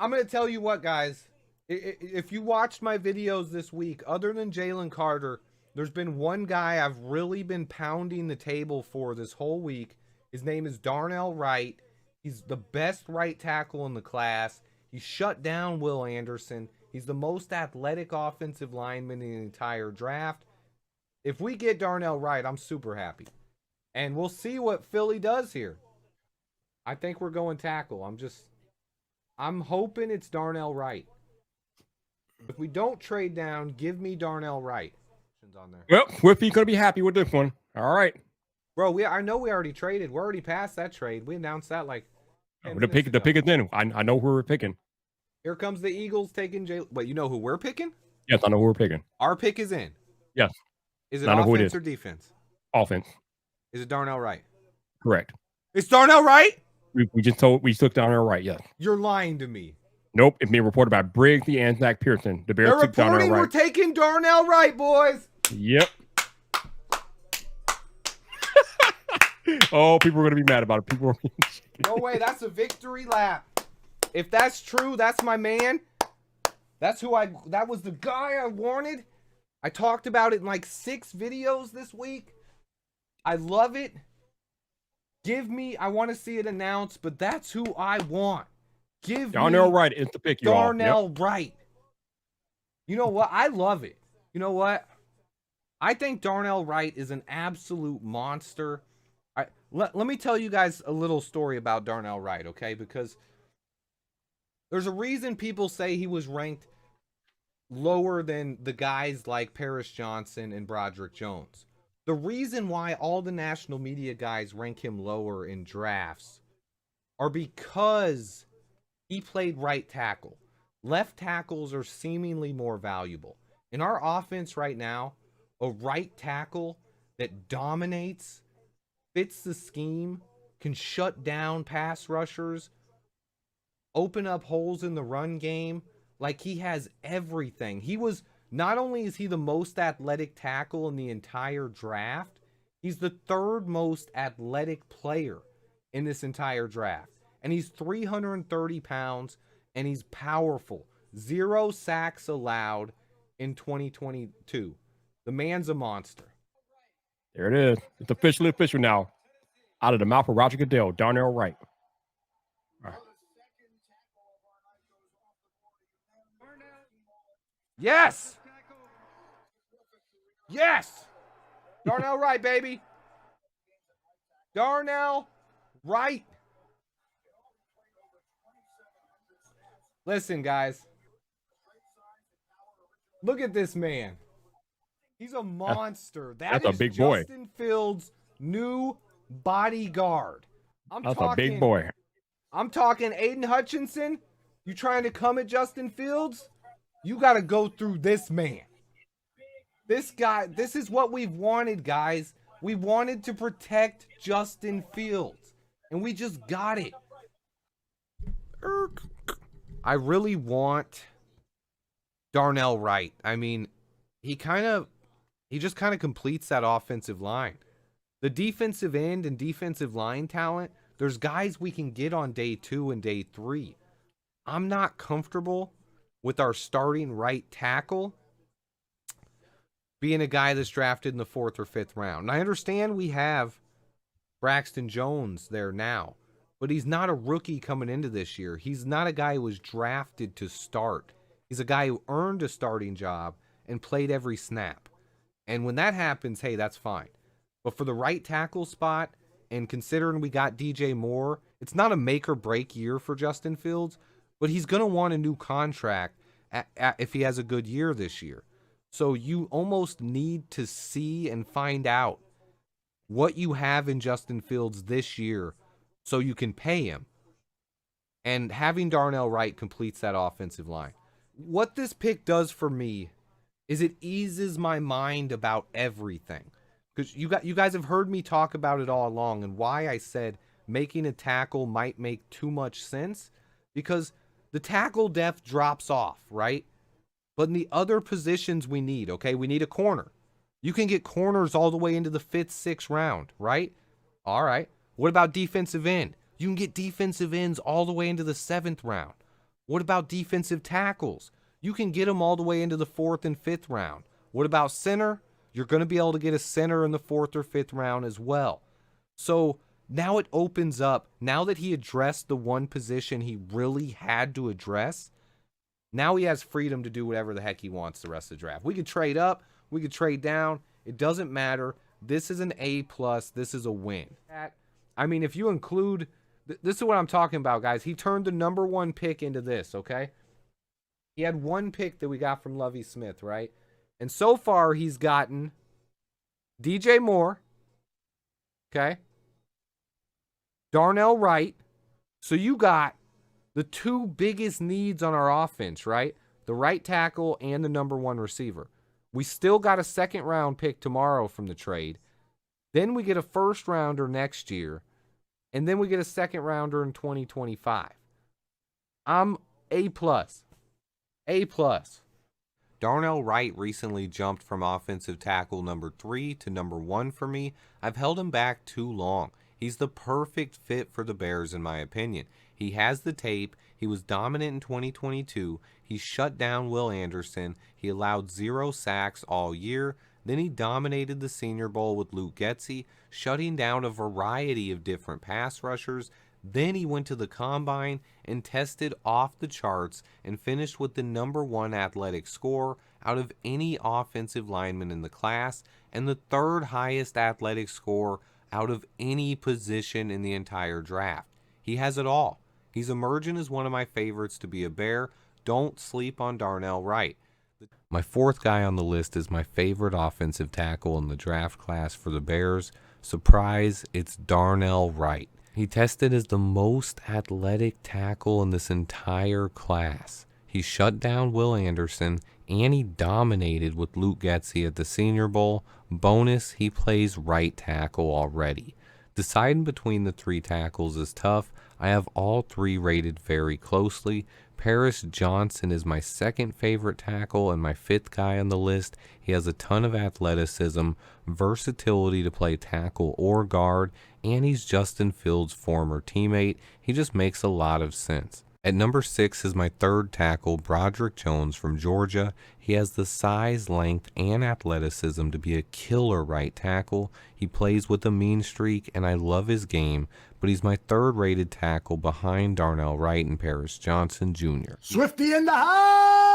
I'm going to tell you what, guys. If you watched my videos this week, other than Jalen Carter, there's been one guy I've really been pounding the table for this whole week. His name is Darnell Wright. He's the best right tackle in the class. He shut down Will Anderson. He's the most athletic offensive lineman in the entire draft. If we get Darnell Wright, I'm super happy. And we'll see what Philly does here. I think we're going tackle. I'm hoping it's Darnell Wright. If we don't trade down, give me Darnell Wright. On there. Well, Whippy's going to be happy with this one. All right. Bro, I know we already traded. We're already past that trade. We announced that like the pick is in. I know who we're picking. Here comes the Eagles taking Jalen. Wait, you know who we're picking? Yes, I know who we're picking. Our pick is in. Yes. Is it offense or defense? Offense. Is it Darnell Wright? Correct. It's Darnell Wright? We took Darnell Wright, yes. You're lying to me. Nope, it's being reported by Briggs and Zach Pearson. The Bears took Darnell Wright. We're taking Darnell Wright, boys. Yep. Oh, people are going to be mad about it. No way, that's a victory lap. If that's true, that's my man. That was the guy I wanted. I talked about it in like 6 videos this week. I love it. I want to see it announced, but that's who I want. Darnell Wright is the pick, Darnell Wright. You know what? I love it. You know what? I think Darnell Wright is an absolute monster. Let me tell you guys a little story about Darnell Wright, okay? Because there's a reason people say he was ranked lower than the guys like Paris Johnson and Broderick Jones. The reason why all the national media guys rank him lower in drafts are because he played right tackle. Left tackles are seemingly more valuable. In our offense right now, a right tackle that dominates, fits the scheme, can shut down pass rushers, open up holes in the run game. Like, he has everything. Not only is he the most athletic tackle in the entire draft, he's the 3rd most athletic player in this entire draft. And he's 330 pounds, and he's powerful. 0 sacks allowed in 2022. The man's a monster. There it is. It's officially official now. Out of the mouth of Roger Goodell, Darnell Wright. All right. Yes! Yes! Darnell Wright, baby. Darnell Wright. Listen, guys. Look at this man. He's a monster. That's a big boy. Justin Fields' new bodyguard. That's a big boy. I'm talking Aiden Hutchinson. You trying to come at Justin Fields? You got to go through this man. This guy, this is what we've wanted, guys. We wanted to protect Justin Fields, and we just got it. I really want Darnell Wright. I mean, he just kind of completes that offensive line. The defensive end and defensive line talent, there's guys we can get on day 2 and day 3. I'm not comfortable with our starting right tackle being a guy that's drafted in the 4th or 5th round. And I understand we have Braxton Jones there now, but he's not a rookie coming into this year. He's not a guy who was drafted to start. He's a guy who earned a starting job and played every snap. And when that happens, hey, that's fine. But for the right tackle spot, and considering we got DJ Moore, it's not a make or break year for Justin Fields, but he's going to want a new contract if he has a good year this year. So you almost need to see and find out what you have in Justin Fields this year so you can pay him. And having Darnell Wright completes that offensive line. What this pick does for me is it eases my mind about everything. Because you guys have heard me talk about it all along and why I said making a tackle might make too much sense. Because the tackle depth drops off, right? But in the other positions we need, okay? We need a corner. You can get corners all the way into the 5th, 6th round, right? All right. What about defensive end? You can get defensive ends all the way into the 7th round. What about defensive tackles? You can get them all the way into the 4th and 5th round. What about center? You're going to be able to get a center in the 4th or 5th round as well. So now it opens up. Now that he addressed the one position he really had to address, now he has freedom to do whatever the heck he wants the rest of the draft. We could trade up. We could trade down. It doesn't matter. This is an A+. This is a win. I mean, if you include... This is what I'm talking about, guys. He turned the number 1 pick into this, okay? He had 1 pick that we got from Lovie Smith, right? And so far, he's gotten DJ Moore, okay? Darnell Wright. So you got the 2 biggest needs on our offense, right? The right tackle and the number 1 receiver. We still got a 2nd round pick tomorrow from the trade. Then we get a 1st rounder next year. And then we get a 2nd rounder in 2025. I'm A+. A+. Darnell Wright recently jumped from offensive tackle number 3 to number 1 for me. I've held him back too long. He's the perfect fit for the Bears in my opinion. He has the tape. He was dominant in 2022. He shut down Will Anderson. He allowed 0 sacks all year. Then he dominated the Senior Bowl with Luke Getsy, shutting down a variety of different pass rushers. Then he went to the Combine and tested off the charts and finished with the number 1 athletic score out of any offensive lineman in the class and the 3rd highest athletic score out of any position in the entire draft. He has it all. He's emerging as one of my favorites to be a Bear. Don't sleep on Darnell Wright. My 4th guy on the list is my favorite offensive tackle in the draft class for the Bears. Surprise, it's Darnell Wright. He tested as the most athletic tackle in this entire class. He shut down Will Anderson, and he dominated with Luke Getsy at the Senior Bowl. Bonus, he plays right tackle already. Deciding between the 3 tackles is tough. I have all 3 rated very closely. Paris Johnson is my 2nd favorite tackle and my 5th guy on the list. He has a ton of athleticism, versatility to play tackle or guard, and he's Justin Fields' former teammate. He just makes a lot of sense. At number 6 is my 3rd tackle, Broderick Jones from Georgia. He has the size, length, and athleticism to be a killer right tackle. He plays with a mean streak, and I love his game, but he's my 3rd rated tackle behind Darnell Wright and Paris Johnson Jr. Swifty in the house!